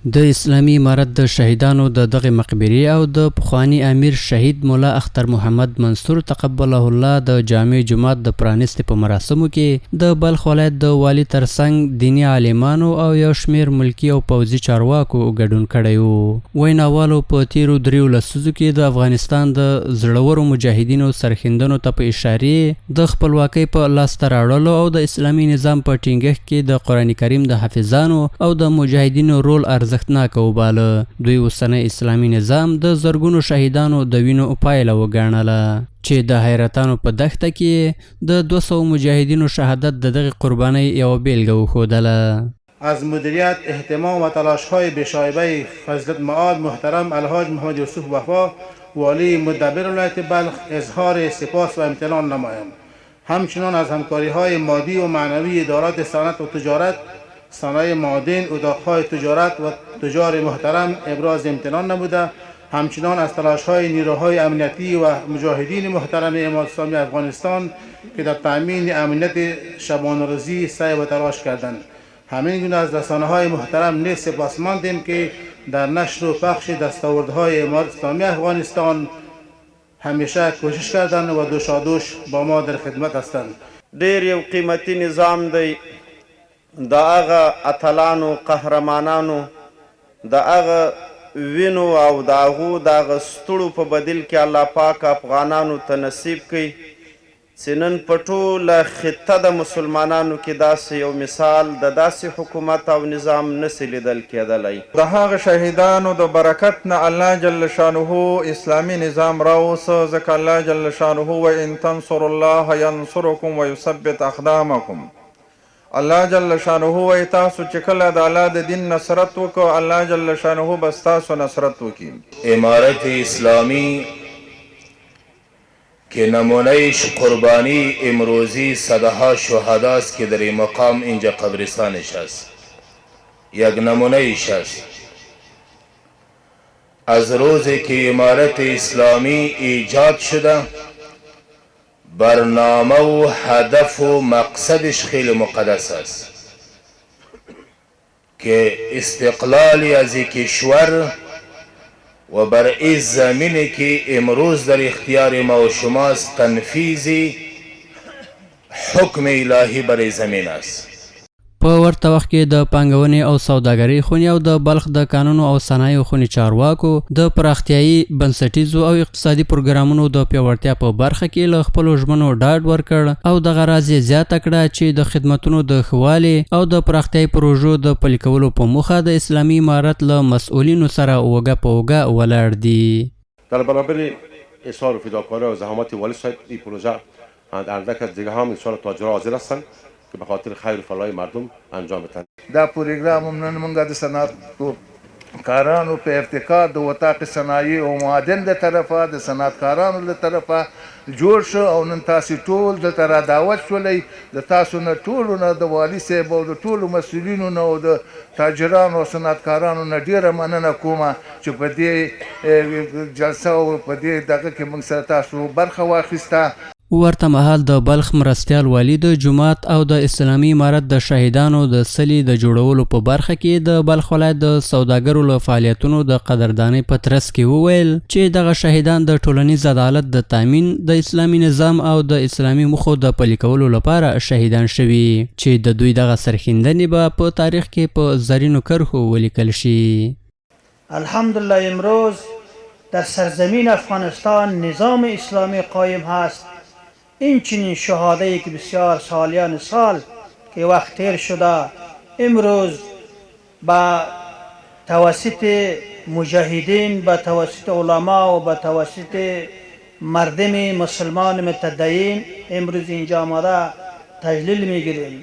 د اسلامي امارت د شهیدانو د دغه مقبرې او د پخوانی امیر شهید مولا اختر محمد منصور تقبله الله د جامع جماعت د پرانستې په مراسمو کې د بلخ ولایت د والي ترڅنګ دینی عالمانو او یو شمیر ملکی او پوځي چارواکو ګډون کړی و. ویناوالو په تیرو 3 لسیزو کې د افغانستان د زړورو مجاهدینو سرښندنو ته په اشارې د خپلواکۍ په لاسته راوړلو او د اسلامي نظام په ټینګښت کې د قرآن کریم د حافظانو او د مجاهدینو رول ارزښتناک وباله. دوی اوسنی اسلامي نظام د زرګونو شهیدانو د وینو پایله وګڼله چې د حیرتانو په دښته کې د 200 مجاهدینو شهادت د دغه قربانۍ یوه بیلګه وښودله. از مدیریت، اهتمام و تلاش‌های بی‌شایبه فضیلت معاد محترم الحاج محمد یوسف وفا والی مدبر ولایت بلخ اظهار سپاس و امتنان نمایم. همچنان از همکاری‌های مادی و معنوی ادارات صنعت و تجارت، صنایع معادن، اتاق‌های تجارت و تجار محترم ابراز امتنان نموده، همچنان از تلاش‌های نیروهای امنیتی و مجاهدین محترم امارت اسلامی افغانستان که در تأمین امنیت شبانه‌روزی سعی و تلاش کردند. همین گونه از رسانه‌های محترم نیز سپاسمندیم که در نشر و پخش دستاوردهای امارت اسلامی افغانستان همیشه کوشش کردند و دوشادوش با ما در خدمت هستند. ډیر یو قیمتي نظام دی. د هغه اتلانو قهرمانانو د هغه وینو او د هغو د هغه ستړو په بدل کې الله پاک افغانانو ته نصیب کوي چې نن په ټوله خطه د مسلمانانو کې داسې یو مثال د داسې حکومت او نظام نسي لیدل کېدلی. د هغه شهیدانو د برکت نه الله جل شانه اسلامي نظام راوسه، ځکه الله جل شانه وان تنصروا الله ینصرکم ویثبت اقدامکم. الله جل شانه وایي تاسو چې کله د الله د دین نصرت وکړو الله جل شانه به ستاسو نصرت وکړي. امارت اسلامی که نمونهش قربانی امروزی صدها شهداست که در این مقام اینجا قبرستانش است، یک نمونهش است. از روزی که امارت اسلامی ایجاد شده برنامه و هدف و مقصدش خیلی مقدس است که استقلالی از کشور و بر این زمینی که امروز در اختیار ما و شماست تنفیذ حکم الهی بر زمین است. په ورته وخت کې د پانګونې او سوداګرۍ خونې او د بلخ د قانونو او صنایعو خونې چارواکو د پراختیایي بنسټیزو او اقتصادي پروګرامونو د پیاوړتیا په برخه کې له خپلو ژمنو ډاډ ورکړ او دغه راز یې زیاته کړه چې د خدمتونو د ښه والي او د پراختیایي پروژو د پلي کولو په موخه د اسلامي امارت له مسئولینو سره اوږه په اوږه ولاړ دي. در برابر اصرار و فداکاری و زحمات والد صاحب این پروژه اندک از دیگه هم انشاءالله تاجرها حاضر هستند که به خاطر خیر و فلاح مردم انجام بدن. دا پروګرام نن موږ د صنعتو کارانو په ابتکار د وطاق صنایع او معادن د طرفه د صنعتکارانو له طرفه جوړ شو او نن تاسو ټول دلته را دعوت شولئ. د تاسو نه ټولو نه د والي صاحب او د ټولو مسؤلینو نه او د تاجرانو او صنعتکارانو نه ډېره مننه کومه چې په دې جلسه او په دې دغه کې موږ سره تاسو برخه واخیسته. ورته مهال د بلخ مرستیال والي د جومات او د اسلامي امارت د شهیدانو د سلي د جوړولو په برخه کې د بلخ ولایت د سوداګرو له فعالیتونو د قدردانۍ په ترڅ کې وویل چې دغه شهیدان د ټولنیز عدالت د تامین، د اسلامي نظام او د اسلامي موخو د پلي کولو لپاره شهیدان شوي چې د دوی دغه سرښندنې به په تاریخ کې په زرینو کرښو ولیکل شي. الحمدلله امروز در سرزمین افغانستان نظام اسلامی قایم هست. این چنین شهاده‌ای که بسیار سالیان سال که وقت تیر شده امروز با توسط مجاهدین، با توسط علما و با توسط مردم مسلمان متدین امروز اینجا آمده تجلیل میگیریم.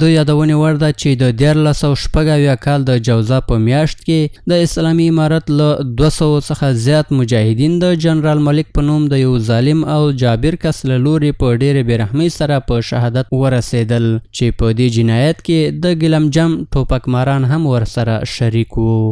د یادونې وړ ده چې د 1486 کال د جوزا په میاشت کې د اسلامي امارت له 200 څخه زیات مجاهدین د جنرال ملک په نوم د یو ظالم او جابر کس له لوري په ډېرې بېرحمۍ سره په شهادت ورسېدل چې په دې جنایت کې د ګلمجم ټوپکماران هم ورسره شریک وو.